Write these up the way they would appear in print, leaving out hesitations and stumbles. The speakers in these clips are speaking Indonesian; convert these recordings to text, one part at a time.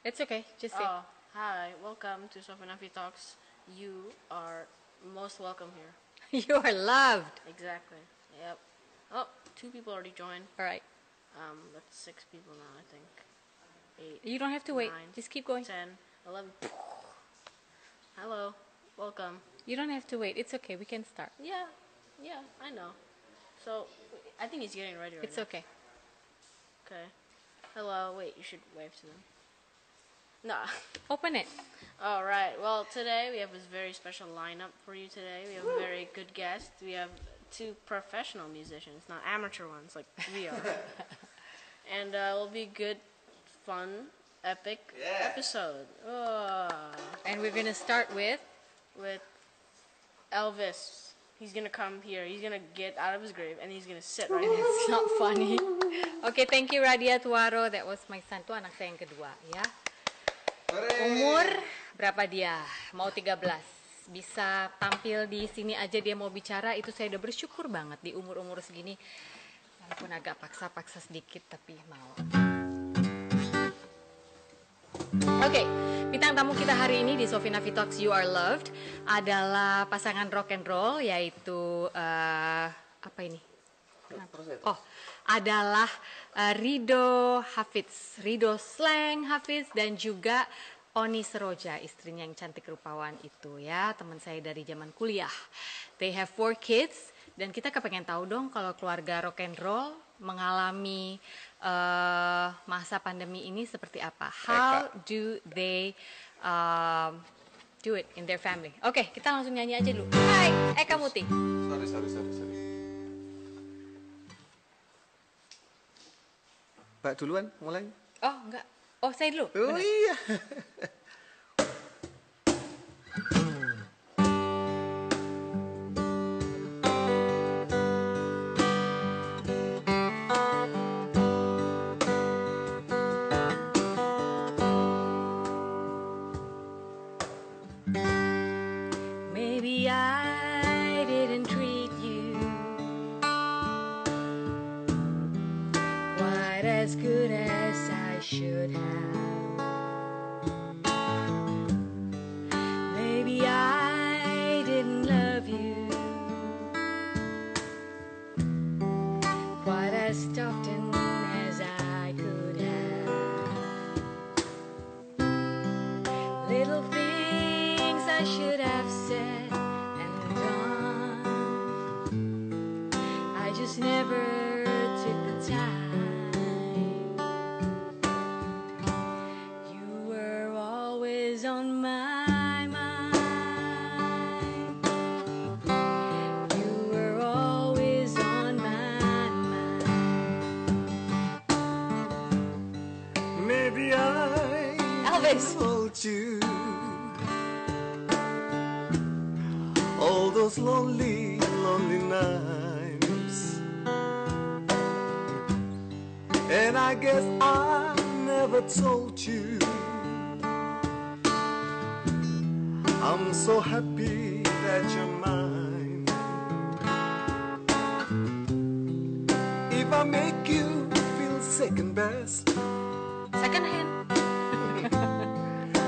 It's okay. Just say. Oh, hi. Welcome to Sofinafi Talks. You are most welcome here. You are loved. Exactly. Yep. Oh, two people already joined. All right. That's 6 people now, I think. 8. You don't have to wait. 9, Just keep going. 10, 11. Hello. Welcome. You don't have to wait. It's okay. We can start. Yeah. Yeah, I know. So, I think he's getting ready right It's now. okay. Okay. Hello. Wait, you should wave to them. Nah. Open it. All right. Well, today we have a very special lineup for you today. We have a very good guest. We have two professional musicians, not amateur ones like we are. And it'll be good, fun, epic episode. And we're going to start with. Elvis. He's gonna come here. He's gonna get out of his grave and he's gonna sit right here. It's not funny. Okay, thank you Radia Tuaro. That was my son. Itu anak saya yang kedua, ya. Umur berapa dia? Mau 13. Bisa tampil di sini aja dia mau bicara, itu saya udah bersyukur banget di umur-umur segini. Walaupun agak paksa-paksa sedikit tapi mau. Oke, bintang tamu kita hari ini di Sofinafi Talks You Are Loved adalah pasangan rock and roll, yaitu apa ini? Oh, adalah Rido Hafiz, Rido Slang Hafiz, dan juga Oni Seroja, istrinya yang cantik rupawan itu ya, teman saya dari zaman kuliah. They have 4 kids, dan kita kepengen tahu dong kalau keluarga rock and roll mengalami masa pandemi ini seperti apa. How do they do it in their family? Oke, kita langsung nyanyi aja dulu. Hai, Eka Muti. Sorry. Mbak duluan, mulai. Oh, enggak. Oh, saya dulu. Oh Bener. iya. Maybe I didn't treat you quite as good as I should have. Maybe I didn't love you quite as often as I could have. Little things I should have said and done, I just never took the time. You were always on my mind. You were always on my mind. Maybe I Elvis. told you all those lonely nights, and I guess I never told you I'm so happy that you're mine. If I make you feel second best, Second hand.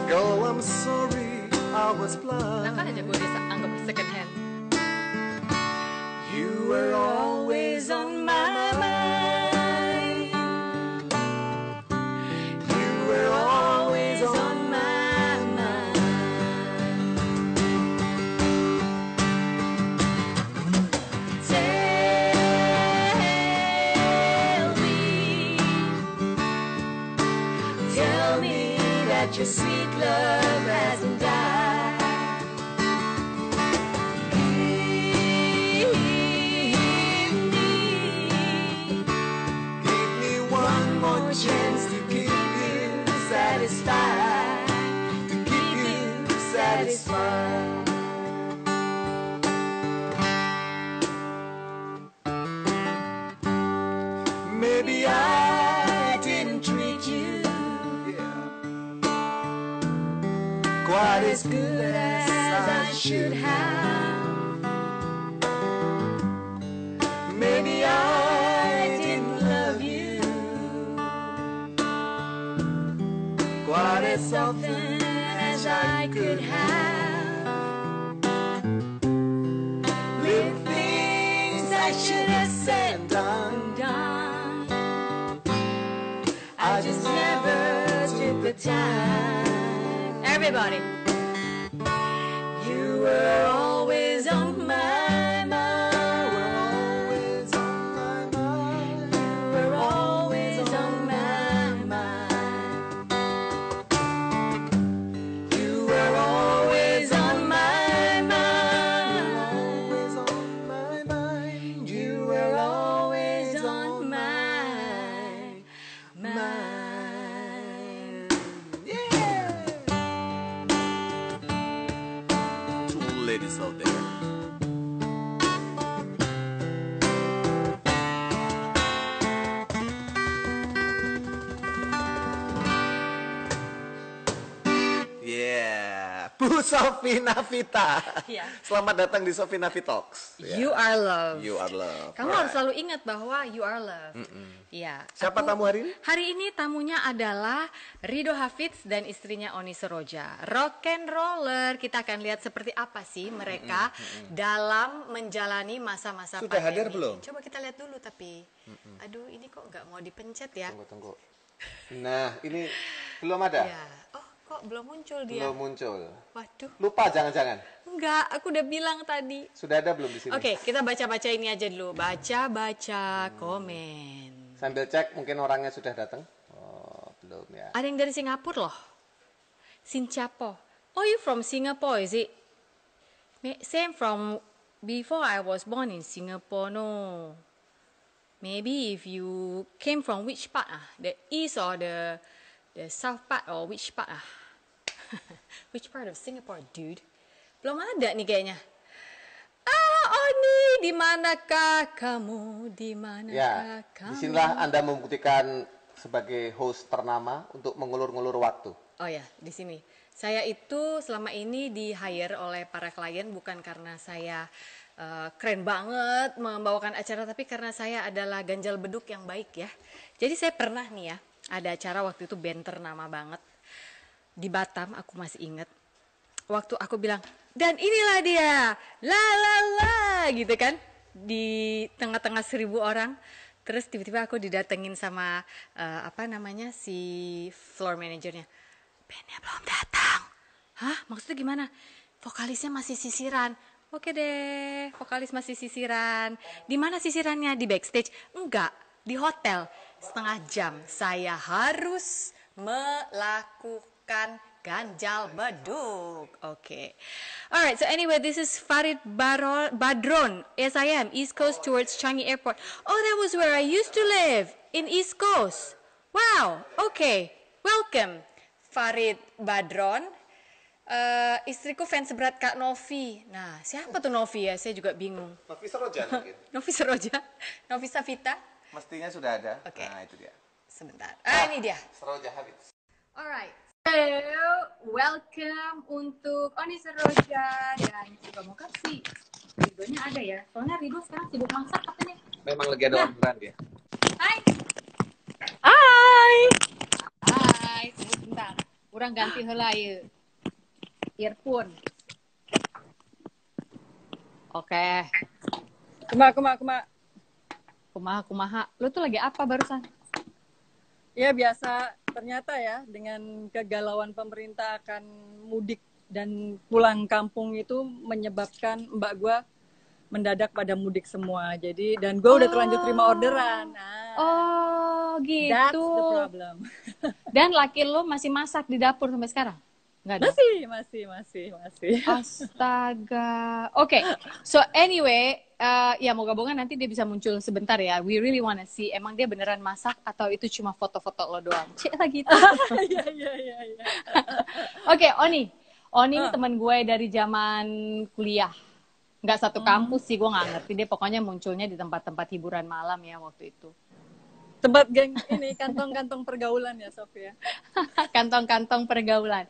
girl, I'm sorry I was blind. Kenapa aja gue dianggap second hand? You were always on my mind. You were always on my mind. Tell me that your sweet love hasn't died. Give me one more chance to keep you Satisfied, to keep you satisfied. Maybe I didn't treat you quite as good as I should have. Maybe I didn't love you Quite as often as I could have. Little things I should have said and done. I just never took the time. Everybody. You were always on my mind. Always on my mind. You were always on my mind. You were always on my mind. Always on my mind. You were always on my mind. Yeah. Two ladies out there. Yeah, Bu Sofi Navita. Iya. Selamat datang di Sofi Navitox. You are love. You are love. Kamu harus selalu ingat bahwa you are love. Iya. Siapa tamu hari ini? Hari ini tamunya adalah Rido Hafidz dan istrinya Oni Seroja. Rock and roller. Kita akan lihat seperti apa sih mereka dalam menjalani masa-masa Sudah pandemi. hadir belum? Coba kita lihat dulu tapi. Aduh, ini kok nggak mau dipencet ya? Tunggu. Nah, ini belum ada. Ya. Oh, kok belum muncul dia? Belum muncul. Waduh. Lupa jangan-jangan. Enggak, aku udah bilang tadi. Sudah ada belum di sini? Oke, kita baca-baca ini aja dulu. Baca-baca komen. Sambil cek mungkin orangnya sudah datang. Oh, belum ya. Ada yang dari Singapura loh. Sinchapo. Oh, you from Singapore, is it? Same from before I was born in Singapore, no. Maybe if you came from which part ah? The east or the south part or which part ah? Which part of Singapore, dude? Belum ada nih kayaknya. Ah, Oni, di manakah kamu? Di manakah Ya, kamu? disinilah Anda membuktikan sebagai host ternama untuk mengulur-ngulur waktu. Oh ya, di sini. Saya itu selama ini di hire oleh para klien bukan karena saya keren banget membawakan acara, tapi karena saya adalah ganjal beduk yang baik ya. Jadi saya pernah nih ya, ada acara waktu itu band ternama banget di Batam, aku masih ingat. Waktu aku bilang, dan inilah dia, la la la, gitu kan, di tengah-tengah 1.000 orang. Terus tiba-tiba aku didatengin sama si floor manajernya. Bandnya belum datang. Hah? Maksudnya gimana? Vokalisnya masih sisiran. Oke deh, vokalis masih sisiran. Di mana sisirannya? Di backstage? Enggak, di hotel. Setengah jam saya harus melakukan ganjal beduk. Oke. Alright, so anyway, this is Farid Badron, SIM, East Coast towards Changi Airport. Oh, that was where I used to live, in East Coast. Wow, okay. Welcome, Farid Badron. Istriku fans berat Kak Novi. Nah, siapa tuh Novi ya? Saya juga bingung. Novi Seroja mungkin. Novi Seroja? Novi Safita? Mestinya sudah ada. Oke. Nah, itu dia. Sebentar. Ini dia. Seroja Hafidz. Alright. Hello, welcome untuk Oni Seroja dan juga mau kasih Ridonya ada ya. Soalnya Rido sekarang sibuk masak katanya. Memang lagi ada orderan dia. Hai. Hi. Hai, tunggu sebentar. Kurang ganti heula ieu. Earphone. Oke. Kumaha. Lu tuh lagi apa barusan? Ya biasa, ternyata ya dengan kegalauan pemerintah akan mudik dan pulang kampung itu menyebabkan mbak gue mendadak pada mudik semua. Jadi dan gue udah terlanjur terima orderan. Nah, Oh, gitu. that's the problem. Dan laki lu masih masak di dapur sampai sekarang? Enggak dong? Masih. Astaga. Oke, so anyway, ya mau gabungan nanti dia bisa muncul sebentar ya. We really wanna see, emang dia beneran masak atau itu cuma foto-foto lo doang? Cik lah gitu. Iya. Oke, Oni ini teman gue dari zaman kuliah. Nggak satu kampus sih, gue nggak ngerti. Dia pokoknya munculnya di tempat-tempat hiburan malam ya waktu itu. Tempat geng ini kantong-kantong pergaulan ya Sofia. Kantong-kantong pergaulan.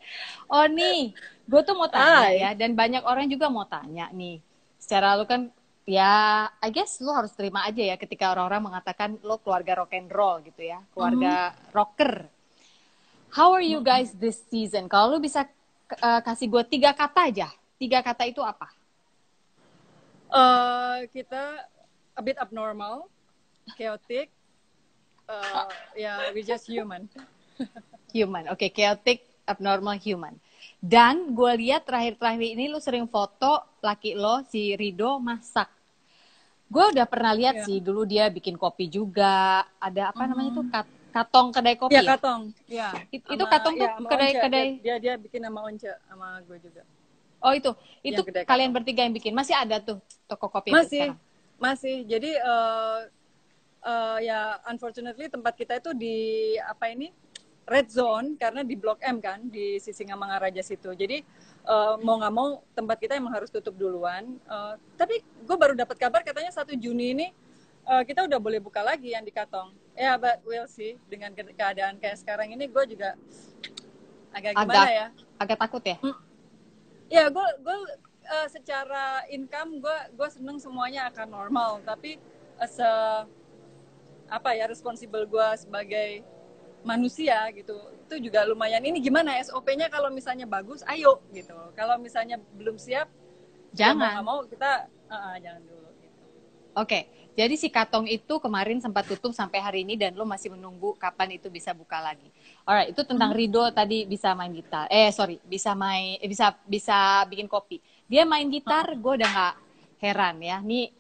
Oni, gue tuh mau tanya ya, dan banyak orang juga mau tanya nih. Secara lu kan, ya I guess lu harus terima aja ya ketika orang-orang mengatakan lu keluarga rock and roll gitu ya, keluarga rocker. how are you guys this season? Kalau lu bisa kasih gue 3 kata aja. 3 kata itu apa? Kita a bit abnormal, chaotic, we just human. Human, oke, chaotic, abnormal, human. Dan gue lihat terakhir-terakhir ini lu sering foto laki lo, si Rido, masak. Gue udah pernah lihat sih, dulu dia bikin kopi juga. Ada apa namanya tuh, katong kedai kopi Ya, ya? katong. Ya. Itu katong tuh kedai-kedai. Dia bikin sama Once, sama gue juga. Oh itu kalian katong. bertiga yang bikin. Masih ada tuh toko kopi Masih, sekarang? masih. Jadi ya unfortunately tempat kita itu di apa ini red zone karena di Blok M kan di Sisingamangaraja situ. Jadi mau nggak mau tempat kita emang harus tutup duluan. Tapi gue baru dapat kabar katanya 1 Juni ini kita udah boleh buka lagi yang di Katong. Ya, but we'll see. Dengan keadaan kayak sekarang ini gue juga agak gimana ya? Agak takut ya? Ya, gue secara income gue seneng semuanya akan normal. Tapi responsible gue sebagai manusia gitu, itu juga lumayan. Ini gimana SOP-nya kalau misalnya bagus, ayo gitu. Kalau misalnya belum siap, jangan. Ya mau kita jangan dulu. Gitu. Oke, jadi si Katong itu kemarin sempat tutup sampai hari ini dan lo masih menunggu kapan itu bisa buka lagi. Alright, itu tentang Rido tadi bisa main gitar. Bisa bikin kopi. Dia main gitar, gue udah nggak heran ya. Nih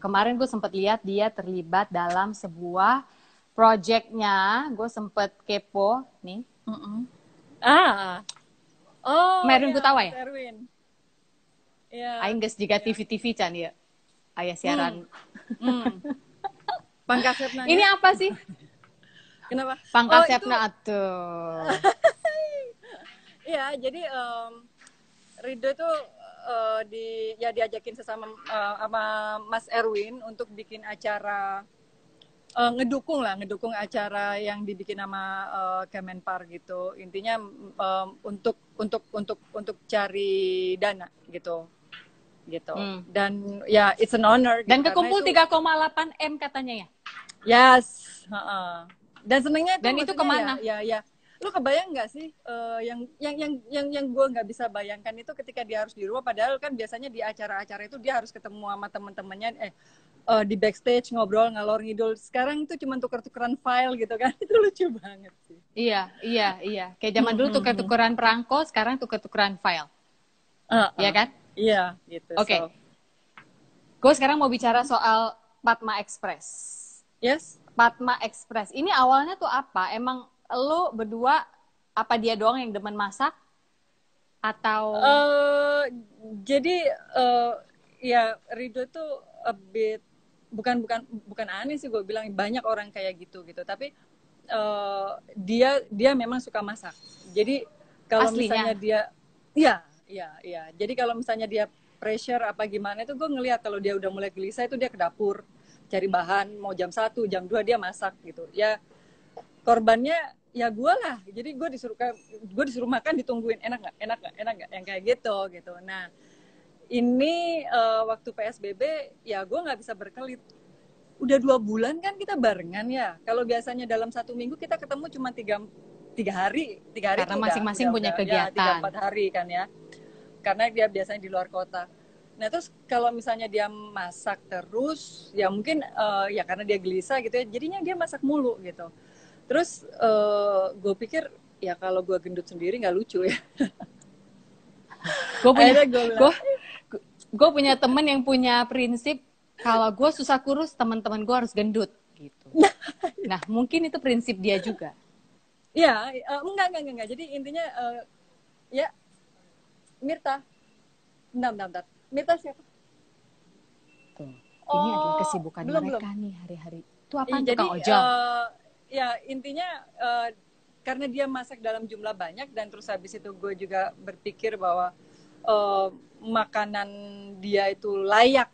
kemarin gue sempat lihat dia terlibat dalam sebuah projectnya. Gue sempet kepo nih. Kemarin gue tawa ya. Aing geus jiga TV can ya. Ayah siaran. Pangkasepna. Ini apa sih? Kenapa? Pangkasepna atuh. Iya, jadi Rido itu diajakin sesama sama Mas Erwin untuk bikin acara ngedukung acara yang dibikin sama Kemenpar gitu. Intinya untuk cari dana gitu. Dan ya it's an honor. Dan kekumpul 3,8 M katanya ya. Yes. Dan senengnya itu. Dan itu kemana? Ya. Lu kebayang nggak sih yang gue nggak bisa bayangkan itu ketika dia harus di rumah, padahal kan biasanya di acara-acara itu dia harus ketemu sama teman-temannya di backstage ngobrol ngalor ngidul. Sekarang itu cuma tuker-tukeran file gitu kan. Itu lucu banget sih. Iya. Kayak zaman dulu tuker-tukeran perangko, sekarang tuker-tukeran file. Iya kan? Iya, gitu. Oke. Gue sekarang mau bicara soal Padma Express. Yes. Padma Express. Ini awalnya tuh apa? Emang lo berdua, apa dia doang yang demen masak? Atau? Jadi ya Rido tuh a bit bukan aneh sih, gue bilang banyak orang kayak gitu. Tapi dia memang suka masak. Jadi kalau misalnya dia, iya. Jadi kalau misalnya dia pressure apa gimana itu gue ngelihat kalau dia udah mulai gelisah itu dia ke dapur cari bahan, mau jam 1, jam 2 dia masak gitu. Ya korbannya ya gue lah. Jadi gue disuruh makan ditungguin enak nggak yang kayak gitu. Nah ini waktu PSBB ya gue nggak bisa berkelit. Udah 2 bulan kan kita barengan ya. Kalau biasanya dalam 1 minggu kita ketemu cuma 3 hari. Karena masing-masing punya kegiatan. 3-4 hari kan ya. Karena dia biasanya di luar kota. Nah terus kalau misalnya dia masak terus, ya mungkin ya karena dia gelisah gitu ya, jadinya dia masak mulu gitu. Terus gue pikir ya kalau gue gendut sendiri nggak lucu ya. Gue punya temen yang punya prinsip kalau gue susah kurus, teman-teman gue harus gendut gitu. Nah mungkin itu prinsip dia juga. Ya, enggak. Jadi intinya ya Mirta. Bentar. Mirta siapa? Tuh. Ini adalah kesibukan mereka nih hari-hari. Itu apa tukang ojol? Ya intinya karena dia masak dalam jumlah banyak dan terus habis itu gue juga berpikir bahwa makanan dia itu layak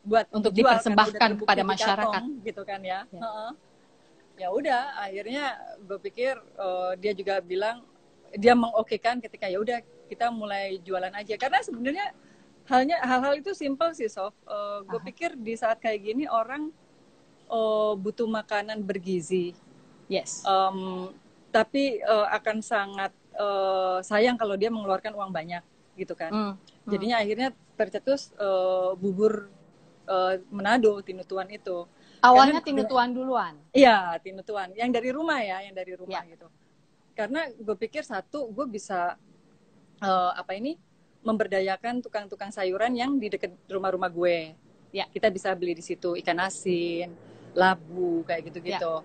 buat untuk dipersembahkan kepada masyarakat gitu kan ya. Ya udah akhirnya gue pikir dia juga bilang dia mengokekan ketika ya udah kita mulai jualan aja karena sebenarnya hal-hal itu simple sih Sof. Gue pikir di saat kayak gini orang butuh makanan bergizi. Yes. tapi akan sangat sayang kalau dia mengeluarkan uang banyak gitu kan. Jadinya akhirnya tercetus bubur Manado Tinutuan itu. Awalnya Karena Tinutuan duluan. iya, Tinutuan yang dari rumah ya, yang dari rumah Ya. gitu. Karena gue pikir satu, gue bisa memberdayakan tukang-tukang sayuran yang di dekat rumah-rumah gue. Ya. Kita bisa beli di situ ikan asin, labu, kayak gitu-gitu.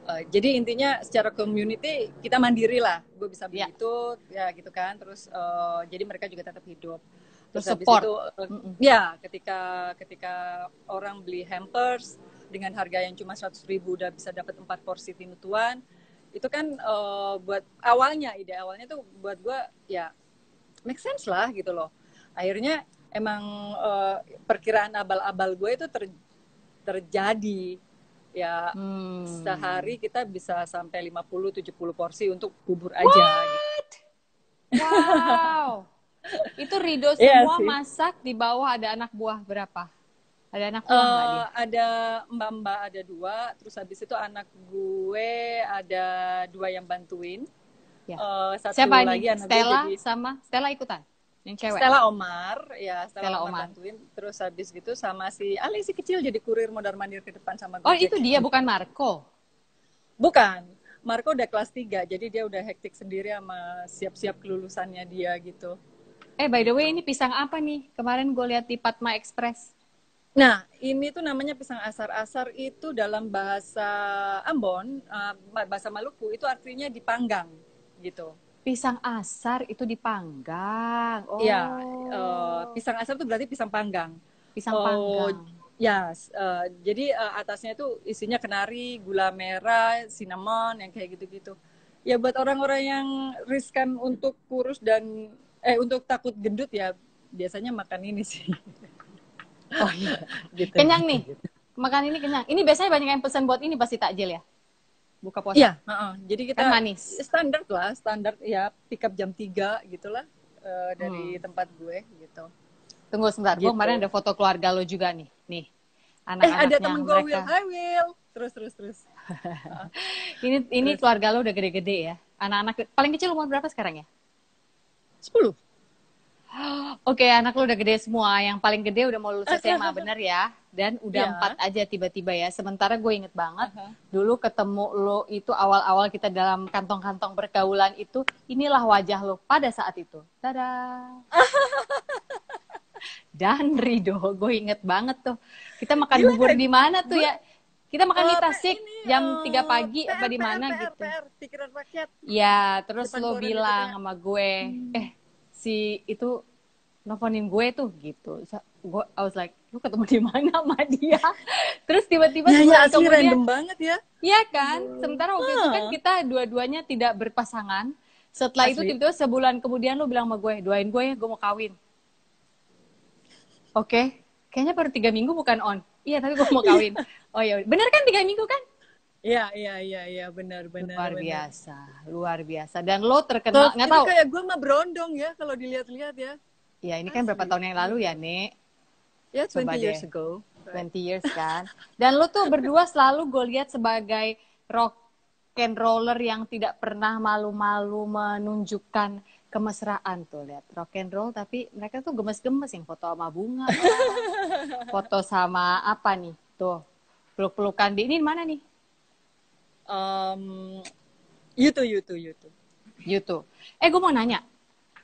Jadi intinya secara community kita mandiri lah. Gue bisa beli itu, ya gitu kan. Terus jadi mereka juga tetap hidup. Terus habis support. itu, ya ketika orang beli hampers dengan harga yang cuma 100.000 udah bisa dapat 4 porsi tinutuan, itu kan buat ide awalnya tuh buat gue ya make sense lah gitu loh. Akhirnya emang perkiraan abal-abal gue itu terjadi. Ya sehari kita bisa sampai 50-70 porsi untuk bubur aja. Gitu. Wow. Itu Rido Iya semua sih. masak, di bawah ada anak buah berapa? Ada anak buah nggak dia? Ada mbak-mbak ada 2, terus habis itu anak gue ada 2 yang bantuin. Ya. Satu Siapa lagi ini? anak Stella gue jadi sama Stella ikutan? Yang cewek? Stella Omar, ya Stella Omar Omar. bantuin. Terus habis gitu sama si Ali si kecil jadi kurir mondar-mandir ke depan sama gue. Oh itu dia, bukan Marco? Bukan, Marco udah kelas 3, jadi dia udah hektik sendiri sama siap-siap kelulusannya dia gitu. By the way ini pisang apa nih? Kemarin gue lihat di Padma Express. Nah, ini tuh namanya pisang asar-asar, itu dalam bahasa Ambon, bahasa Maluku, itu artinya dipanggang gitu. Pisang asar itu dipanggang. Oh. Iya, pisang asar itu berarti pisang panggang. Pisang panggang. Ya, jadi atasnya itu isinya kenari, gula merah, cinnamon, yang kayak gitu-gitu. Ya buat orang-orang yang riskan untuk kurus dan untuk takut gendut ya biasanya makan ini sih. Oh iya. Gitu. Kenyang nih. Makan ini kenyang. Ini biasanya banyak yang pesan buat ini pasti takjil ya? Buka puasa. Iya, jadi kita Kan manis. Standar ya, pick up jam 3 gitulah dari tempat gue gitu. Tunggu sebentar, Gitu. gue kemarin ada foto keluarga lo juga nih. Nih, anak-anaknya ada temen gue mereka. Will. Terus. Ini keluarga lo udah gede-gede ya. Anak-anak paling kecil umur berapa sekarang ya? 10. Oke, anak lo udah gede semua. Yang paling gede udah mau lulus SMA, bener ya? Dan udah 4 aja tiba-tiba ya. Sementara gue inget banget, dulu ketemu lo itu awal-awal kita dalam kantong-kantong pergaulan itu, inilah wajah lo pada saat itu. Dadah. Dan Rido, gue inget banget tuh. Kita makan bubur di mana tuh ya? Kita makan di Tasik jam 3 pagi apa di mana gitu. Pikiran rakyat. Ya, terus Depan lo koran bilang itu ya. sama gue, si itu nelfonin gue tuh gitu. Gue, I was like, lu ketemu di mana sama dia? Terus tiba-tiba Ya, sebulan asli kemudian, random banget ya. iya kan? Sementara waktu itu kan kita dua-duanya tidak berpasangan. Setelah itu Asli. tiba-tiba sebulan kemudian lu bilang sama gue, doain gue ya, gue mau kawin. Oke, kayaknya baru 3 minggu bukan on. Iya, tapi gue mau kawin. Oh ya, bener kan 3 minggu kan? Iya, benar. Luar biasa. Dan lo terkenal, nggak tahu. Kayak gue mah berondong ya kalau dilihat-lihat ya. Ya ini kan berapa tahun yang lalu ya, Nek? Ya, 20 Coba years deh. ago. 20 years kan. Dan lo tuh berdua selalu gue lihat sebagai rock and roller yang tidak pernah malu-malu menunjukkan kemesraan tuh. Lihat rock and roll tapi mereka tuh gemes-gemes, yang foto sama bunga, foto sama apa nih tuh, peluk-pelukan di ini mana nih? YouTube. Gue mau nanya,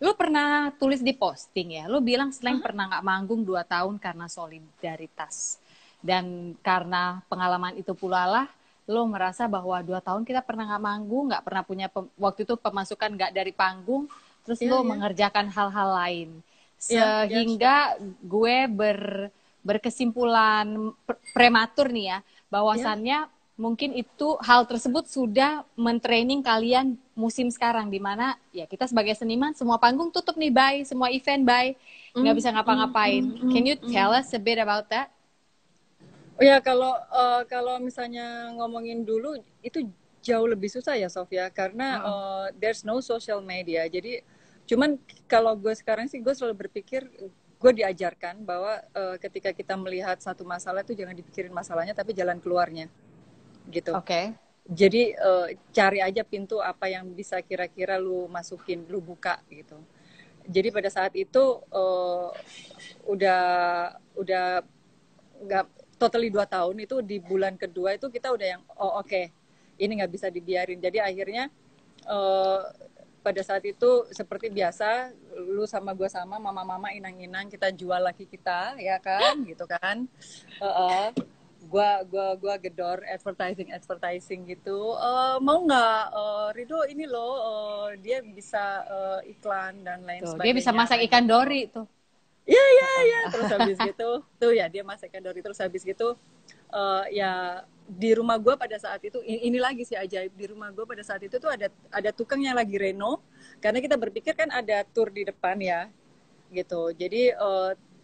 lu pernah tulis di posting ya, lu bilang Slank pernah nggak manggung 2 tahun karena solidaritas. Dan karena pengalaman itu pula lah, lu merasa bahwa 2 tahun kita pernah nggak manggung, nggak pernah punya, waktu itu pemasukan nggak dari panggung, terus lu mengerjakan hal-hal lain. Sehingga gue berkesimpulan prematur nih ya, bahwasannya mungkin itu hal tersebut sudah mentraining kalian musim sekarang, di mana ya kita sebagai seniman semua panggung tutup nih, bye, semua event bye, nggak bisa ngapa-ngapain. Can you tell us a bit about that? Oh ya, kalau misalnya ngomongin dulu itu jauh lebih susah ya Sofia, karena there's no social media. Jadi cuman kalau gue sekarang sih gue selalu berpikir, gue diajarkan bahwa ketika kita melihat satu masalah itu jangan dipikirin masalahnya tapi jalan keluarnya gitu. Oke. Jadi cari aja pintu apa yang bisa kira-kira lu masukin, lu buka gitu. Jadi pada saat itu udah udah nggak totally 2 tahun, itu di bulan kedua itu kita udah yang oke, ini nggak bisa dibiarin. Jadi akhirnya eh, pada saat itu seperti biasa, lu sama gue sama mama-mama inang-inang kita jual lagi kita ya kan gitu kan. Uh, gua gedor advertising gitu. Mau nggak Rido ini loh, dia bisa iklan dan lain Tuh, dia bisa sebagainya masak kayak ikan gitu. dori tuh. Iya, iya, iya. Terus habis gitu, tuh ya dia masak ikan dori. Terus habis gitu, ya di rumah gue pada saat itu, ini lagi sih ajaib, di rumah gue pada saat itu tuh ada tukang yang lagi reno, karena kita berpikir kan ada tour di depan ya, gitu. Jadi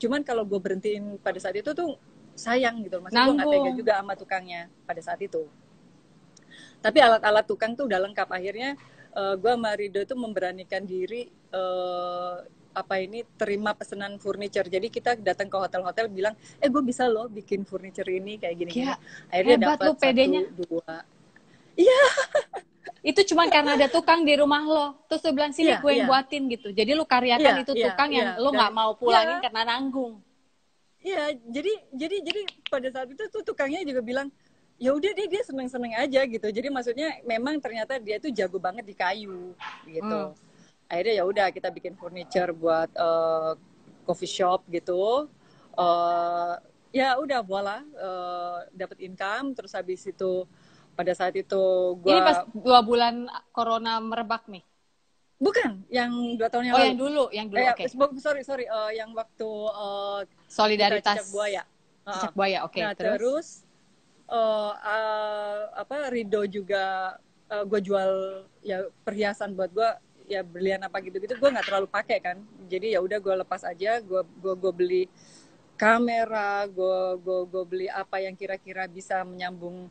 cuman kalau gue berhentiin pada saat itu tuh sayang gitu, maksud gue nggak tega Nanggung. juga sama tukangnya pada saat itu. Tapi alat-alat tukang tuh udah lengkap. Akhirnya gue sama Rido itu memberanikan diri apa ini terima pesanan furniture. Jadi kita datang ke hotel-hotel bilang, gue bisa loh bikin furniture ini kayak gini-gini. Gila, Akhirnya hebat lu dapat pedenya. 1, 2. Iya, Itu cuma karena ada tukang di rumah lo. Terus lu bilang, sini iya, gue yang iya, buatin gitu. Jadi lu karyakan iya, itu iya, tukang iya. yang lu Dan nggak mau pulangin iya, karena nanggung. iya. Jadi pada saat itu tuh tukangnya juga bilang, ya udah dia seneng-seneng aja gitu. Jadi maksudnya memang ternyata dia tuh jago banget di kayu Hmm. gitu. Akhirnya ya udah kita bikin furniture buat coffee shop gitu. Ya udah voila, dapat income. Terus habis itu pada saat itu Ini pas gua 2 bulan corona merebak nih. bukan yang 2 tahun yang Oh, lalu. yang dulu, oke. Sorry, yang waktu kita Solidaritas cicak buaya. cicak buaya, oke. Nah Terus? terus Rido juga gue jual ya perhiasan buat gue, ya berlian apa gitu-gitu gue nggak terlalu pakai kan, jadi ya udah gue lepas aja, gue beli kamera, gue beli apa yang kira-kira bisa menyambung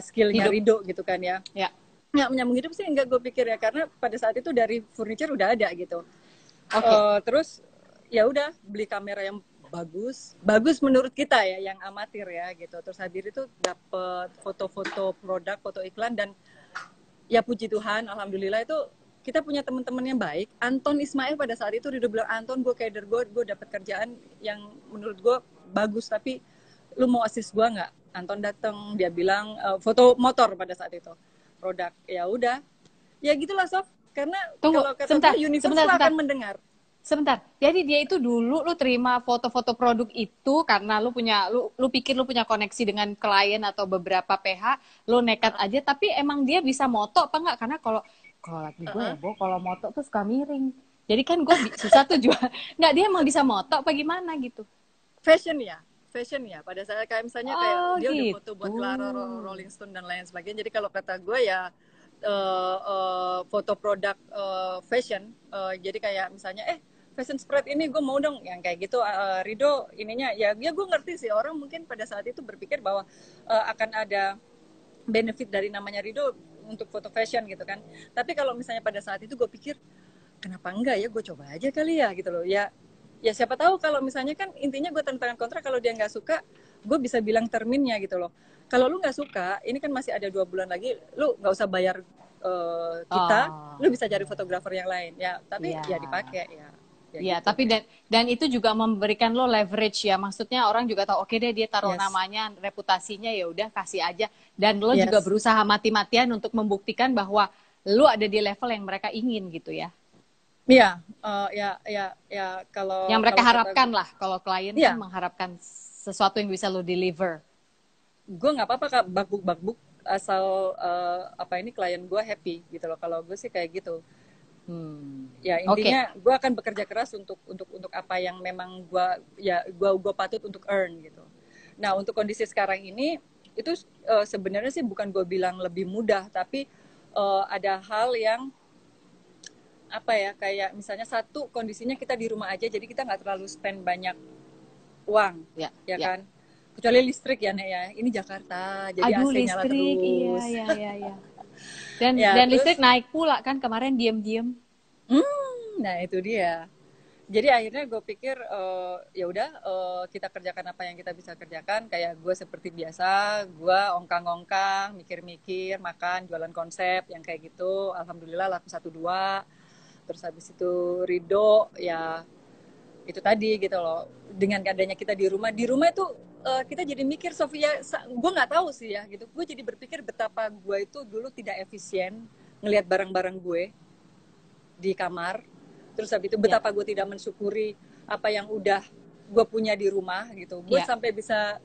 skillnya Hidup. Rido gitu kan ya. Ya, Nggak menyambung hidup sih enggak, gue pikir ya, karena pada saat itu dari furniture udah ada gitu. oke. Terus ya udah beli kamera yang bagus menurut kita ya, yang amatir ya gitu. Terus habis itu dapet foto-foto produk, foto iklan, dan ya puji Tuhan, alhamdulillah itu kita punya teman-teman yang baik. Anton Ismail pada saat itu Rido bilang, Anton gue kader, gue dapet kerjaan yang menurut gue bagus, tapi lu mau assist gue nggak? Anton datang, dia bilang foto motor pada saat itu produk. Ya udah, ya gitulah Sof, karena Tunggu, kalau kata sebentar, gue universe sebentar, lo sebentar. akan mendengar. Sebentar. Jadi dia itu dulu lu terima foto-foto produk itu karena lu pikir lu punya koneksi dengan klien atau beberapa PH, lu nekat aja, tapi emang dia bisa moto apa enggak? Karena kalau lagi gue ya, kalau moto tuh suka miring. Jadi kan gue susah tuh jual. Enggak, dia emang bisa moto apa gimana gitu. Fashion ya, pada saat kayak misalnya kayak Oh, dia udah foto buat gitu. Clara, Rolling Stone dan lain sebagainya. Jadi kalau kata gue ya foto produk fashion, jadi kayak misalnya fashion spread ini gue mau dong yang kayak gitu. Rido ininya ya gue ngerti sih, orang mungkin pada saat itu berpikir bahwa akan ada benefit dari namanya Rido untuk foto fashion gitu kan. Tapi kalau misalnya pada saat itu gue pikir, kenapa enggak ya, gue coba aja kali ya gitu loh ya. Ya siapa tahu, kalau misalnya kan intinya gue tanda tangan kontrak, kalau dia nggak suka gue bisa bilang terminnya gitu loh. Kalau lu nggak suka, ini kan masih ada 2 bulan lagi, lu nggak usah bayar kita, Oh. lu bisa cari fotografer yang lain ya, tapi Iya. ya dipakai ya. Iya, Gitu. tapi dan itu juga memberikan lo leverage ya. Maksudnya orang juga tahu, oke deh dia taruh Yes. namanya, reputasinya, ya udah kasih aja. Dan lo Yes. juga berusaha mati-matian untuk membuktikan bahwa lo ada di level yang mereka ingin gitu ya. Iya, ya kalau Yang mereka kalau kata harapkan lah. Kalau klien Iya. kan mengharapkan sesuatu yang bisa lo deliver. gue nggak apa-apa Kak, bakbuk asal apa ini klien gue happy gitu loh. Kalau gue sih kayak gitu. Ya Oke. intinya gue akan bekerja keras untuk apa yang memang gue patut untuk earn gitu. Nah untuk kondisi sekarang ini itu sebenarnya sih bukan gue bilang lebih mudah, tapi ada hal yang apa ya, kayak misalnya satu, kondisinya kita di rumah aja, jadi kita nggak terlalu spend banyak uang, Ya, ya ya. kan? Kecuali listrik ya Nek ya, ini Jakarta, jadi Aduh, AC nyala listrik, terus. iya. Dan Ya, terus, listrik naik pula kan kemarin diem-diem. nah itu dia. Jadi akhirnya gue pikir ya udah kita kerjakan apa yang kita bisa kerjakan. Kayak gue seperti biasa, gue ongkang-ongkang, mikir-mikir, makan, jualan konsep yang kayak gitu. Alhamdulillah laku 1-2. Terus habis itu Ridho ya itu tadi gitu loh. Dengan adanya kita di rumah itu kita jadi mikir Sofia, gue nggak tahu sih ya gitu. Gue jadi berpikir betapa gue itu dulu tidak efisien ngelihat barang-barang gue di kamar. Terus habis itu betapa gue tidak mensyukuri apa yang udah gue punya di rumah gitu. Gue sampai bisa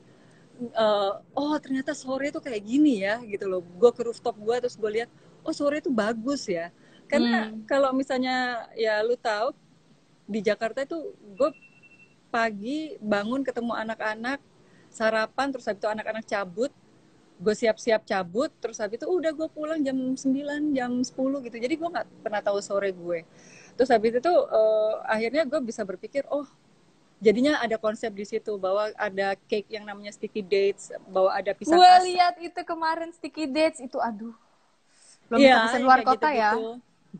oh ternyata sore tuh kayak gini ya gitu loh. Gue ke rooftop gue terus gue lihat oh sore tuh bagus ya. Karena kalau misalnya ya lu tahu di Jakarta itu gue pagi bangun ketemu anak-anak sarapan terus habis itu anak-anak cabut, gue siap-siap cabut, terus habis itu udah gue pulang jam 9, jam 10 gitu. Jadi gue nggak pernah tahu sore gue. Terus habis itu akhirnya gue bisa berpikir, oh jadinya ada konsep di situ bahwa ada cake yang namanya sticky dates, bahwa ada pisang Gue asam. lihat itu kemarin sticky dates itu, aduh, belum bisa pesan luar kota ya.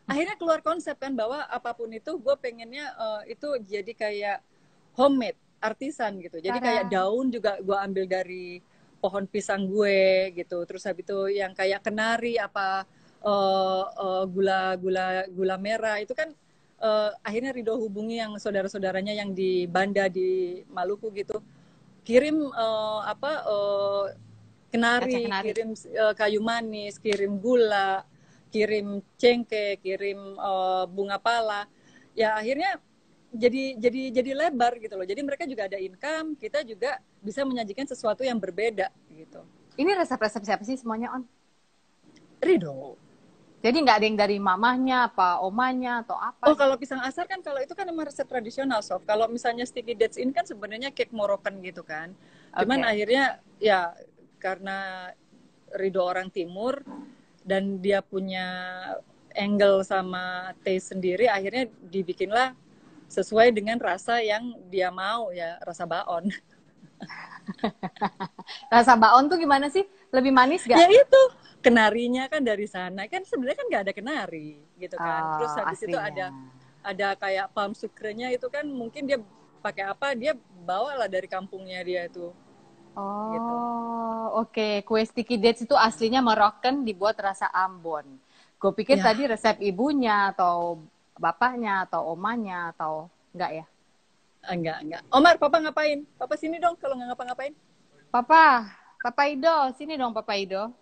Akhirnya keluar konsep kan bahwa apapun itu gue pengennya itu jadi kayak homemade, artisan gitu. Jadi kayak daun juga gue ambil dari pohon pisang gue gitu. Terus habis itu yang kayak kenari apa gula merah itu kan akhirnya Ridho hubungi yang saudara-saudaranya yang di Banda di Maluku gitu. Kirim kenari, kirim kayu manis, kirim gula, kirim cengkeh, kirim bunga pala. Ya akhirnya jadi lebar gitu loh. Jadi mereka juga ada income, kita juga bisa menyajikan sesuatu yang berbeda gitu. Ini resep-resep siapa sih semuanya, On? Ridho. Jadi nggak ada yang dari mamahnya, apa omanya, atau apa? Oh, kalau pisang asar kan kalau itu kan memang resep tradisional, Sof. Kalau misalnya sticky dates ini kan sebenarnya cake Moroccan gitu kan. Cuman akhirnya ya karena Ridho orang timur dan dia punya angle sama taste sendiri, akhirnya dibikinlah sesuai dengan rasa yang dia mau ya, rasa baon. Rasa baon tuh gimana sih? Lebih manis gak? Ya itu, kenarinya kan dari sana. Kan sebenarnya kan nggak ada kenari gitu kan. Terus habis itu ada kayak palm sukrenya itu kan mungkin dia pakai apa, dia bawalah dari kampungnya dia itu. Oh, gitu. Oke. Kue sticky dates itu aslinya Moroccan dibuat rasa Ambon. Gue pikir tadi resep ibunya atau bapaknya atau omanya atau enggak ya? Enggak. Omar, papa ngapain? Papa sini dong kalau nggak ngapa-ngapain. Papa Ido, sini dong Papa Ido.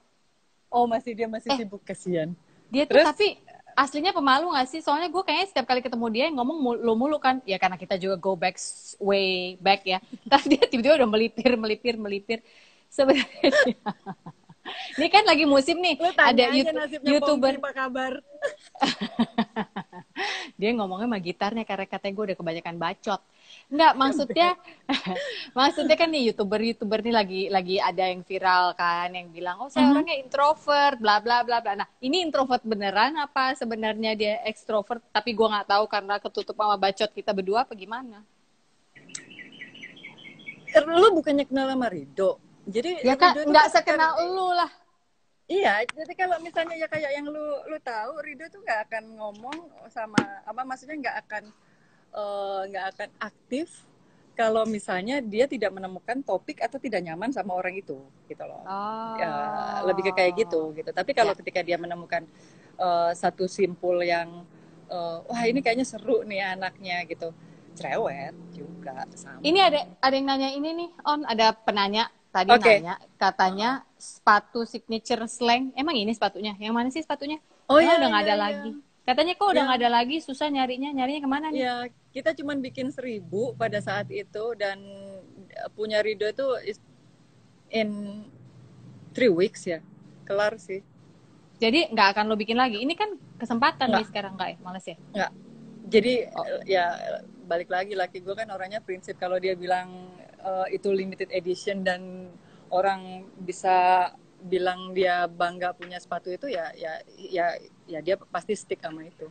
Oh, dia masih sibuk, kasihan. Dia tuh tapi aslinya pemalu nggak sih? Soalnya gue kayaknya setiap kali ketemu dia ngomong mulu kan. Ya karena kita juga go back way back ya. Tapi dia tiba-tiba udah melipir. Sebenarnya. Ini kan lagi musim nih. Ada YouTuber. Apa kabar? Dia ngomongnya sama gitarnya karena katanya gue udah kebanyakan bacot. Enggak, maksudnya kan nih YouTuber nih lagi ada yang viral kan yang bilang oh saya orangnya introvert bla bla bla bla. Nah, ini introvert beneran apa sebenarnya dia ekstrovert tapi gue nggak tahu karena ketutup sama bacot kita berdua apa gimana? Lu bukannya kenal sama Ridho? Jadi ya kan nggak sekenal lu lah. Iya, jadi kalau misalnya ya kayak yang lu tahu, Ridho tuh nggak akan ngomong sama apa, maksudnya nggak akan aktif kalau misalnya dia tidak menemukan topik atau tidak nyaman sama orang itu, gitu loh. Ya, lebih ke kayak gitu. Tapi kalau ketika dia menemukan satu simpul yang wah ini kayaknya seru nih anaknya gitu, cerewet juga sama. Ini ada yang nanya ini nih, On, ada penanya. Tadi nanya, katanya sepatu signature slang. Emang ini sepatunya? Yang mana sih sepatunya? Oh iya, udah nggak ada lagi. Katanya kok udah nggak ada lagi, susah nyarinya. Nyarinya kemana nih? Ya, kita cuma bikin 1000 pada saat itu dan punya Ridho itu in 3 weeks ya. Kelar sih. Jadi nggak akan lo bikin lagi. Ini kan kesempatan nih sekarang nggak ya? Males ya? Nggak. Jadi ya balik lagi laki gue kan orangnya prinsip kalau dia bilang itu limited edition dan orang bisa bilang dia bangga punya sepatu itu ya dia pasti stick sama itu.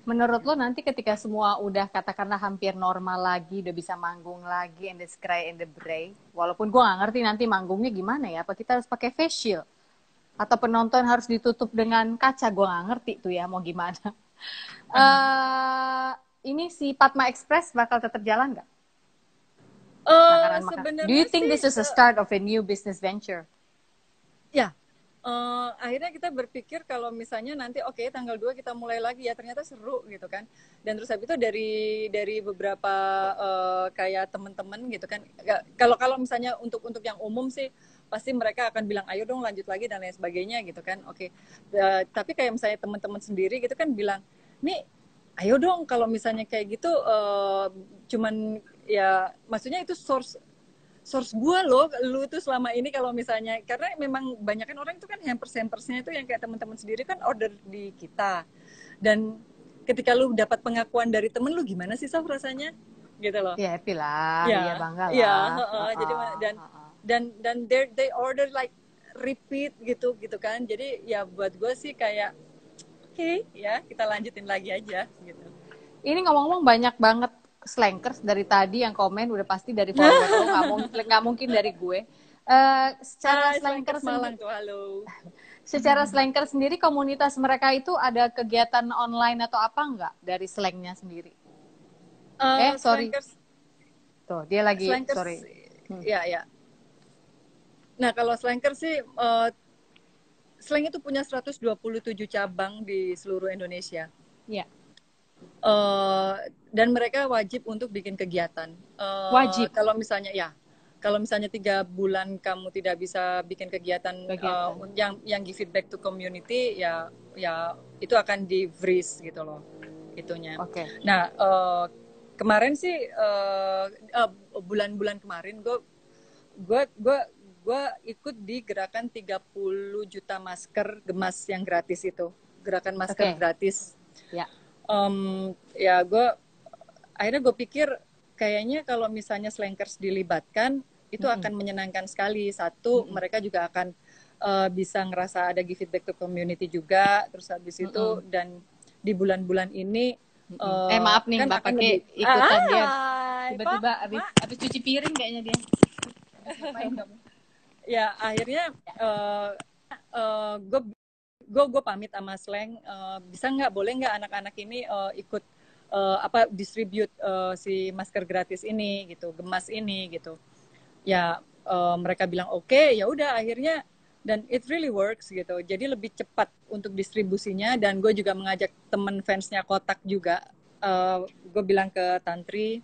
Menurut lo nanti ketika semua udah katakanlah hampir normal lagi, udah bisa manggung lagi and the Cry and the Bray, walaupun gue nggak ngerti nanti manggungnya gimana ya, apa kita harus pakai face shield atau penonton harus ditutup dengan kaca, gue nggak ngerti tuh ya mau gimana. ini si Padma Express bakal tetap jalan nggak? Makanan-makanan. Sebenarnya Do you think sih, this is a start of a new business venture? ya, akhirnya kita berpikir kalau misalnya nanti oke, tanggal 2 kita mulai lagi ya, ternyata seru gitu kan. Dan terus habis itu dari beberapa kayak teman-teman gitu kan. Kalau misalnya untuk yang umum sih pasti mereka akan bilang ayo dong lanjut lagi dan lain sebagainya gitu kan. Oke. Tapi kayak misalnya teman-teman sendiri gitu kan bilang, "Nih, ayo dong kalau misalnya kayak gitu cuman ya maksudnya itu source gue loh, lu tuh selama ini kalau misalnya, karena memang banyak kan orang itu kan hampersnya itu yang kayak teman-teman sendiri kan order di kita, dan ketika lu dapat pengakuan dari temen lu gimana sih Sof rasanya gitu loh. Ya happy lah, Ya, ya bangga ya, lah. jadi dan they order like repeat gitu kan, jadi ya buat gue sih kayak oke, ya kita lanjutin lagi aja gitu. Ini ngomong-ngomong banyak banget slankers dari tadi yang komen udah pasti dari follower lo, nggak mungkin dari gue. Secara slankers Malang tuh, halo. Secara slankers sendiri, komunitas mereka itu ada kegiatan online atau apa nggak dari slangnya sendiri? Sorry. Slankers, Tuh dia lagi slankers, sorry. Ya. Nah kalau slankers sih, slang itu punya 127 cabang di seluruh Indonesia. Ya. Dan mereka wajib untuk bikin kegiatan. Wajib. Kalau misalnya 3 bulan kamu tidak bisa bikin kegiatan. Yang give feedback to community, ya itu akan di freeze gitu loh, itunya. Okay. Nah kemarin sih bulan-bulan kemarin gue ikut di gerakan 30 juta masker gemas yang gratis itu, gerakan masker gratis. Ya. Ya akhirnya gue pikir kayaknya kalau misalnya slankers dilibatkan itu akan menyenangkan sekali. Satu, mereka juga akan bisa ngerasa ada give feedback to community juga. Terus habis itu dan di bulan-bulan ini maaf nih, kan Mbak akan pakai ikutan dia tiba-tiba habis cuci piring kayaknya dia. Ya akhirnya gue pamit sama slang, bisa nggak, boleh nggak anak-anak ini ikut distribute si masker gratis ini gitu, gemas ini gitu. Ya mereka bilang oke, ya udah akhirnya, dan it really works gitu. Jadi lebih cepat untuk distribusinya, dan gue juga mengajak temen fansnya Kotak juga. Gue bilang ke Tantri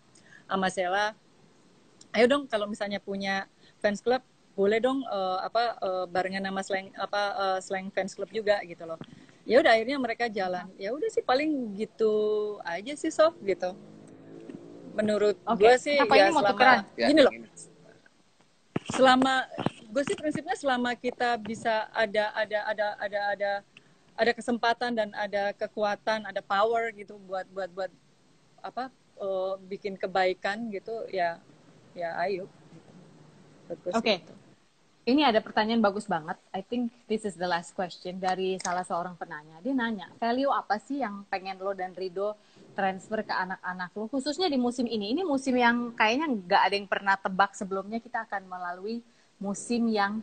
sama Sela, ayo dong kalau misalnya punya fans club, boleh dong barengan nama slang fans club juga gitu loh. Ya udah akhirnya mereka jalan. Ya udah sih paling gitu aja sih Sof gitu. Menurut gue sih ya selama gini loh. Selama gue sih prinsipnya selama kita bisa ada kesempatan dan ada kekuatan, ada power gitu buat bikin kebaikan gitu, ya ayo. Oke. Ini ada pertanyaan bagus banget. I think this is the last question dari salah seorang penanya. Dia nanya, value apa sih yang pengen lo dan Rido transfer ke anak-anak lo, khususnya di musim ini? Ini musim yang kayaknya nggak ada yang pernah tebak sebelumnya. Kita akan melalui musim yang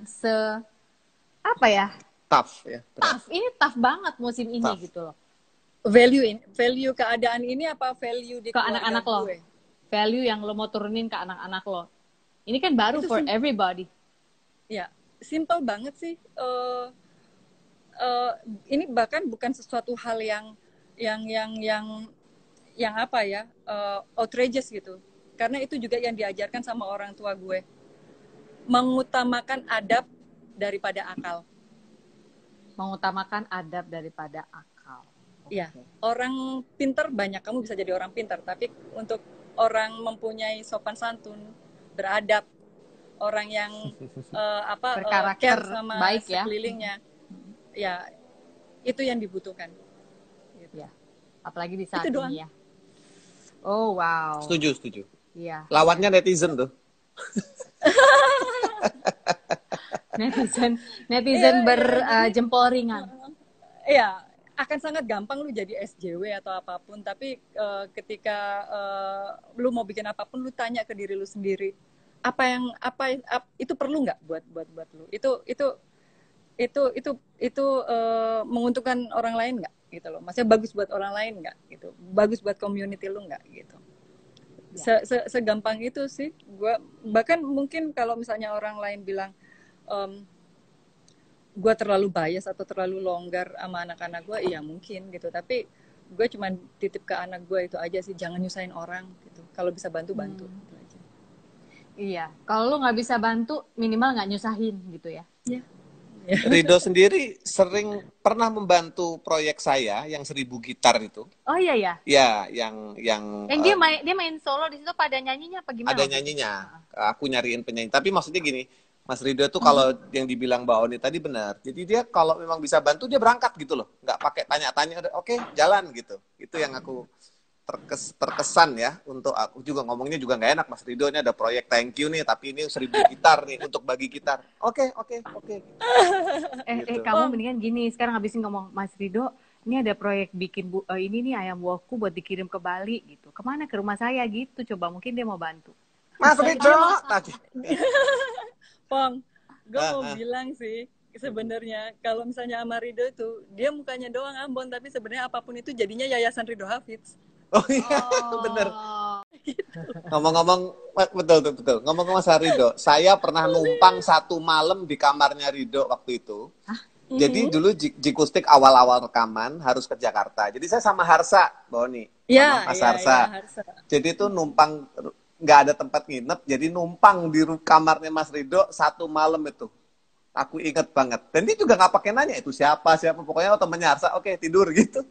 tough ya. Tough. Ini tough banget musim ini gitu loh. Value keadaan ini apa value di ke anak-anak lo? Value yang lo mau turunin ke anak-anak lo. Ini kan baru itu for everybody. Ya, simple banget sih. Ini bahkan bukan sesuatu hal yang apa ya, outrageous gitu. Karena itu juga yang diajarkan sama orang tua gue. Mengutamakan adab daripada akal. Mengutamakan adab daripada akal. Iya, orang pintar banyak, kamu bisa jadi orang pintar, tapi untuk orang mempunyai sopan santun, beradab, orang yang berkarakter care sama baik sekelilingnya, ya itu yang dibutuhkan. Gitu. Ya, apalagi di saat ini ya. Oh wow. Setuju. Iya. Lawannya netizen tuh. netizen berjempol ringan. Iya, akan sangat gampang lu jadi SJW atau apapun, tapi ketika lu mau bikin apapun, lu tanya ke diri lu sendiri, apa itu perlu nggak buat lu? Itu menguntungkan orang lain nggak? gitu loh. Maksudnya bagus buat orang lain nggak gitu, bagus buat community lu nggak gitu. Segampang itu sih. Gua bahkan mungkin kalau misalnya orang lain bilang gue terlalu bias atau terlalu longgar sama anak-anak gue, iya mungkin gitu. Tapi gue cuman titip ke anak gue itu aja sih, jangan nyusahin orang gitu. Kalau bisa bantu bantu. Gitu aja. Iya, kalau lu nggak bisa bantu, minimal nggak nyusahin gitu ya. Iya. Rido sendiri sering pernah membantu proyek saya yang 1000 gitar itu. Oh iya ya. Ya, yang Dia main solo di situ, pada nyanyinya apa gimana? ada nyanyinya. Aku nyariin penyanyi. Tapi maksudnya gini, Mas Rido tuh kalau yang dibilang Mbak Oni tadi benar. Jadi dia kalau memang bisa bantu dia berangkat gitu loh. Nggak pakai tanya-tanya, oke, jalan gitu. Itu yang aku terkesan ya. Untuk aku juga ngomongnya juga nggak enak. Mas Rido ini ada proyek thank you nih, tapi ini 1000 gitar nih untuk bagi gitar. Oke. Gitu. Kamu mendingan gini, sekarang habisin ngomong, Mas Rido, ini ada proyek bikin ini nih ayam woku buat dikirim ke Bali gitu. Kemana? Ke rumah saya gitu. Coba mungkin dia mau bantu. Mas Rido tadi. Pong, gue mau bilang sih sebenarnya kalau misalnya sama Rido itu dia mukanya doang Ambon, tapi sebenarnya apapun itu jadinya Yayasan Rido Hafidz. Oh iya, bener. Ngomong-ngomong, betul. Ngomong-ngomong Mas Rido, saya pernah numpang 1 malam di kamarnya Rido waktu itu. Jadi dulu Jikustik awal-awal rekaman harus ke Jakarta. Jadi saya sama Harsa, Boni, Mas Harsa. Harsa. Jadi itu numpang, nggak ada tempat nginep, jadi numpang di kamarnya Mas Rido 1 malam itu. Aku inget banget. Dan dia juga nggak pakai nanya itu siapa. Pokoknya temennya Harsa, oke, tidur gitu.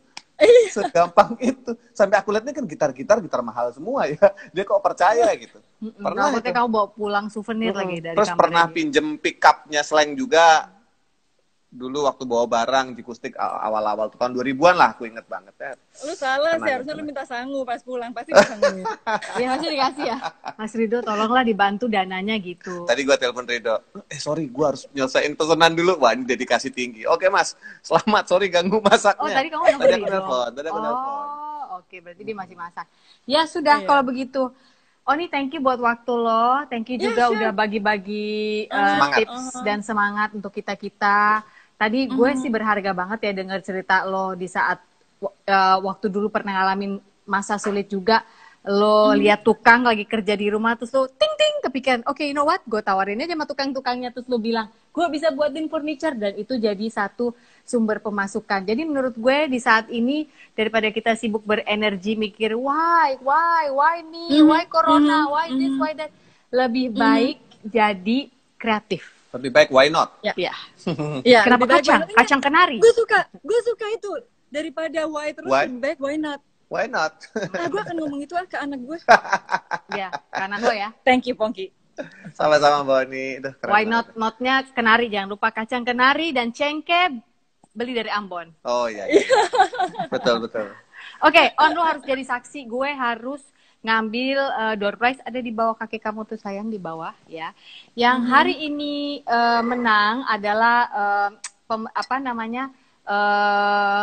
Segampang itu. Sampai aku lihat ini kan gitar mahal semua ya. Dia kok percaya gitu. Pernah itu. Kamu bawa pulang souvenir lagi dari Terus kamar pernah lagi. pinjem pick up-nya Slang juga. Dulu waktu bawa barang Jikustik awal-awal tahun 2000-an lah, aku inget banget ya. Lu salah sih, harusnya lu minta sangu pas pulang, pasti bisa sangu. Ya harusnya dikasih ya. Mas Rido, tolonglah dibantu dananya gitu. Tadi gue telepon Rido, sorry gue harus nyelesain pesanan dulu. Wah ini dedikasi tinggi. Oke Mas, selamat, sorry ganggu masaknya. Oh tadi kamu Tadi aku Rido. nelfon. Oh oke, berarti dia masih masak. Ya sudah, kalau begitu. Oni, thank you buat waktu lo. Thank you juga udah bagi-bagi tips dan semangat untuk kita-kita. Tadi gue sih berharga banget ya denger cerita lo di saat waktu dulu pernah ngalamin masa sulit juga. Lo lihat tukang lagi kerja di rumah, terus lo ting-ting kepikiran, oke, you know what, gue tawarin aja sama tukang-tukangnya. Terus lo bilang, gue bisa buatin furniture, dan itu jadi satu sumber pemasukan. Jadi menurut gue di saat ini, daripada kita sibuk berenergi mikir, why me, why corona, why this, why that, lebih baik jadi kreatif. Lebih baik why not? Ya. Ya, Kenapa kacang? Kacang kenari. Gue suka itu. Daripada why terus, lebih baik why not. Why not? Gue akan ngomong itu ke anak gue. Ya, karena lo ya. Thank you, Pongki. Sama-sama Boni. Why not-nya kenari, jangan lupa kacang kenari dan cengkeh beli dari Ambon. Oh iya. Betul. Oke, On, lo harus jadi saksi. Gue harus ngambil door prize ada di bawah kaki kamu tuh sayang, di bawah ya. Yang hari ini menang adalah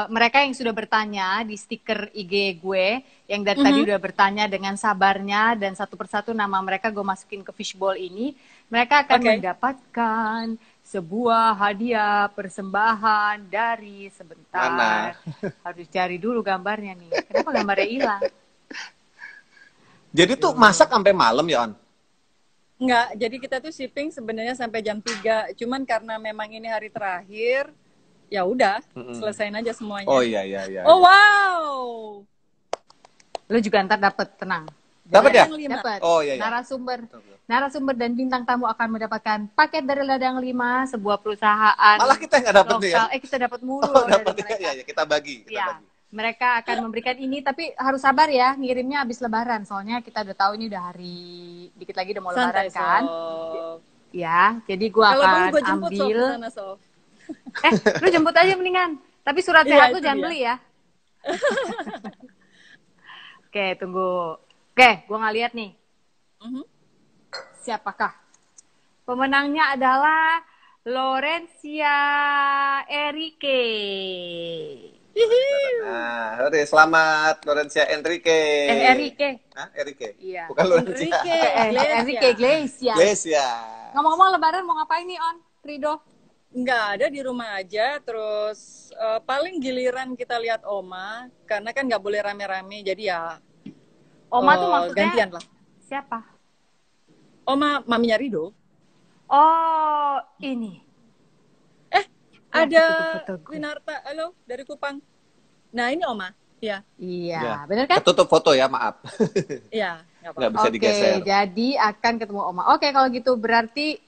mereka yang sudah bertanya di stiker IG gue yang dari tadi udah bertanya dengan sabarnya, dan satu persatu nama mereka gue masukin ke fishbowl ini. Mereka akan mendapatkan sebuah hadiah persembahan dari sebentar. Mana? Harus cari dulu gambarnya nih. Kenapa gambarnya hilang? Jadi tuh masak sampai malam ya, On? Enggak, jadi kita tuh shipping sebenarnya sampai jam 3. Cuman karena memang ini hari terakhir, ya udah, selesain aja semuanya. Oh iya. Oh wow. Lo juga ntar dapet, tenang. Dapat ya? Dapat. Oh iya. Narasumber dan bintang tamu akan mendapatkan paket dari Ladang 5, sebuah perusahaan. Malah kita yang nggak dapat nih ya? Kita dapat mulu dari mereka. ya, kita bagi. Mereka akan memberikan ini, tapi harus sabar ya, ngirimnya habis Lebaran. Soalnya kita udah tahu ini udah hari, dikit lagi udah mau Lebaran kan. Ya, jadi gue akan ambil. Lu jemput aja mendingan. Tapi surat sehat lu jangan beli ya. Oke, tunggu. Oke, gue nggak lihat nih. Siapakah? Pemenangnya adalah Lorencia Enrique. Nah, selamat Lorencia Enrique. Enrique. Hah? Enrique? Iya. Bukan Lorencia. Enrique Iglesias. Iglesias. Ngomong-ngomong Lebaran mau ngapain nih, On? Rido? nggak ada, di rumah aja. Terus paling giliran kita lihat Oma, karena kan nggak boleh rame-rame, jadi ya Oma tuh maksudnya gantian lah. siapa? Oma maminya Rido. Oh, ini. Ya, Ada foto-foto gue. Winarta, halo dari Kupang. Nah ini Oma, ya, Iya, Ya. bener kan? Ketutup foto ya, maaf. ya nggak Nggak apa-apa. bisa Oke, digeser. jadi akan ketemu Oma. Oke, kalau gitu berarti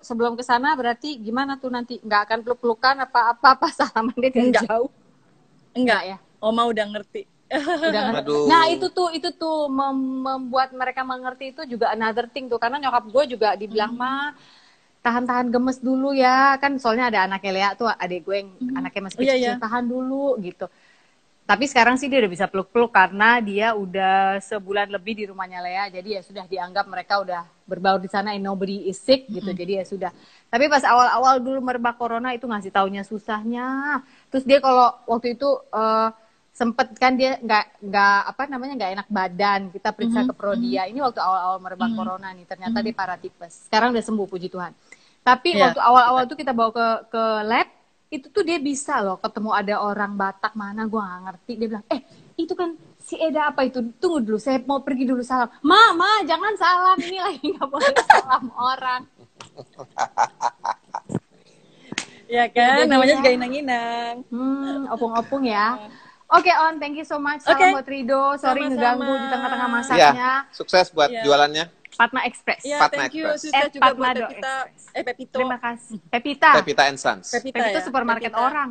sebelum ke sana berarti gimana tuh nanti? Nggak akan peluk-pelukan apa salaman dia dari Enggak. jauh? Enggak ya. Oma udah ngerti. Udah ngerti. Aduh. Nah, itu tuh membuat mereka mengerti itu juga another thing tuh, karena nyokap gue juga dibilang mah tahan-tahan gemes dulu ya, kan soalnya ada anaknya Lea tuh, adik gue yang anaknya masih Iya, kecil, iya. tahan dulu gitu. Tapi sekarang sih dia udah bisa peluk-peluk karena dia udah sebulan lebih di rumahnya Lea, jadi ya sudah dianggap mereka udah berbaur di sana and nobody is sick gitu, jadi ya sudah. Tapi pas awal-awal dulu merebak corona itu ngasih taunya susahnya. Terus dia kalau waktu itu sempet kan dia nggak enak badan, kita periksa ke Prodia. Ini waktu awal-awal merebak corona nih, ternyata dia paratitis. Sekarang udah sembuh puji Tuhan. Tapi Iya. waktu awal-awal tuh kita bawa ke lab, itu tuh dia bisa loh ketemu ada orang Batak mana gue nggak ngerti, dia bilang itu kan si Eda apa itu, tunggu dulu saya mau pergi dulu salam. Ma jangan salam, ini lagi nggak boleh salam orang. Ya kan, Jadi namanya ya. juga inang-inang. Opung-opung ya. Oke On, thank you so much. Salam Oke. buat Rido. Sorry Sama-sama. ngeganggu di tengah-tengah Iya, masaknya. sukses buat Iya. jualannya. Patma Express. Ya, Fatma thank you. Express. Sukses juga buat Fatmado Pepita. Express. Pepito. Terima kasih. Pepita. Pepita and Sons. Pepita, Pepita ya. supermarket Pepita. orang.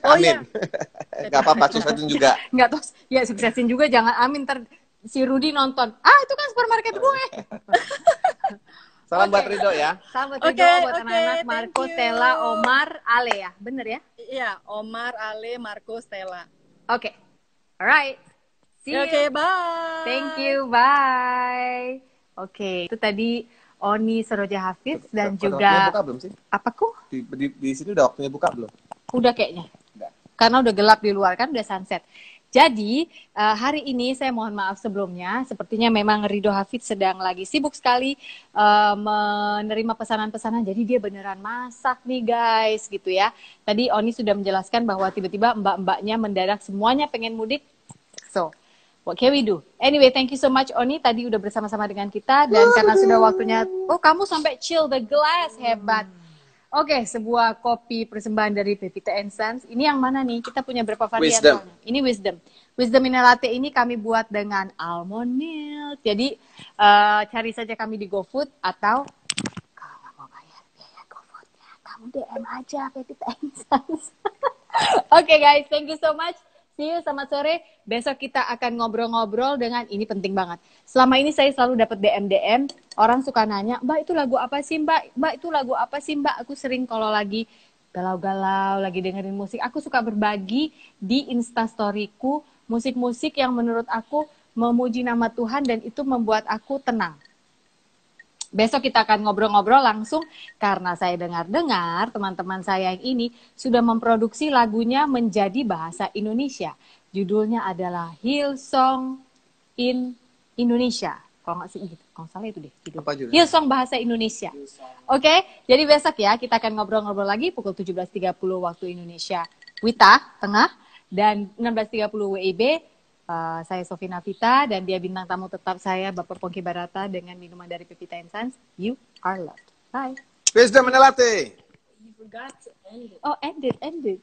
Oh Amin. iya. Gak apa-apa, suksesin juga. Nggak tahu, ya suksesin juga, jangan amin si Rudi nonton. Itu kan supermarket gue. Salam Oke. buat Rido ya. Salam buat Oke, Rido, buat oke, anak-anak thank Marco, you. Stella, Omar, Ale ya, bener ya? Iya, Omar, Ale, Marco, Stella. Oke, alright, see you. Oke, bye. Thank you, bye. Oke, itu tadi Oni Seroja Hafiz dan Waktunya juga buka belum sih? apa kok? Di sini udah waktunya buka belum? Udah kayaknya. Udah. Karena udah gelap di luar kan, udah sunset. Jadi hari ini saya mohon maaf sebelumnya, sepertinya memang Rido Hafiz sedang lagi sibuk sekali menerima pesanan-pesanan. Jadi dia beneran masak nih guys, gitu ya. Tadi Oni sudah menjelaskan bahwa tiba-tiba mbak-mbaknya mendadak semuanya pengen mudik. So, what can we do? Anyway, thank you so much Oni. Tadi udah bersama-sama dengan kita dan karena sudah waktunya. Oh, kamu sampai chill the glass, hebat. Oke, sebuah kopi persembahan dari Pepita and Sons. Ini yang mana nih? Kita punya berapa varian? Wisdom. soalnya? Ini Wisdom. Wisdom Mineral Latte ini kami buat dengan almond milk. Jadi cari saja kami di GoFood atau kalau nggak mau bayar biaya GoFoodnya, kamu DM aja Pepita and Sons. Oke guys, thank you so much. See you, selamat sore. Besok kita akan ngobrol-ngobrol dengan, ini penting banget. Selama ini saya selalu dapat DM, orang suka nanya, Mbak itu lagu apa sih Mbak? Mbak itu lagu apa sih Mbak? Aku sering kalau lagi galau-galau, lagi dengerin musik, aku suka berbagi di Instastoryku musik-musik yang menurut aku memuji nama Tuhan dan itu membuat aku tenang. Besok kita akan ngobrol-ngobrol langsung karena saya dengar-dengar teman-teman saya yang ini sudah memproduksi lagunya menjadi bahasa Indonesia. Judulnya adalah Hillsong in Indonesia. Kalau nggak sih gitu, kalau salah itu deh. Apa judulnya? Hillsong bahasa Indonesia. Oke, jadi besok ya kita akan ngobrol-ngobrol lagi pukul 17.30 waktu Indonesia WITA Tengah dan 16.30 WIB. Saya Sofina Vita dan dia bintang tamu tetap saya Bapak Pongki Barata dengan minuman dari Pepita and Sons. You are loved. Bye. Wisdom Mineral Latte. Oh, ended.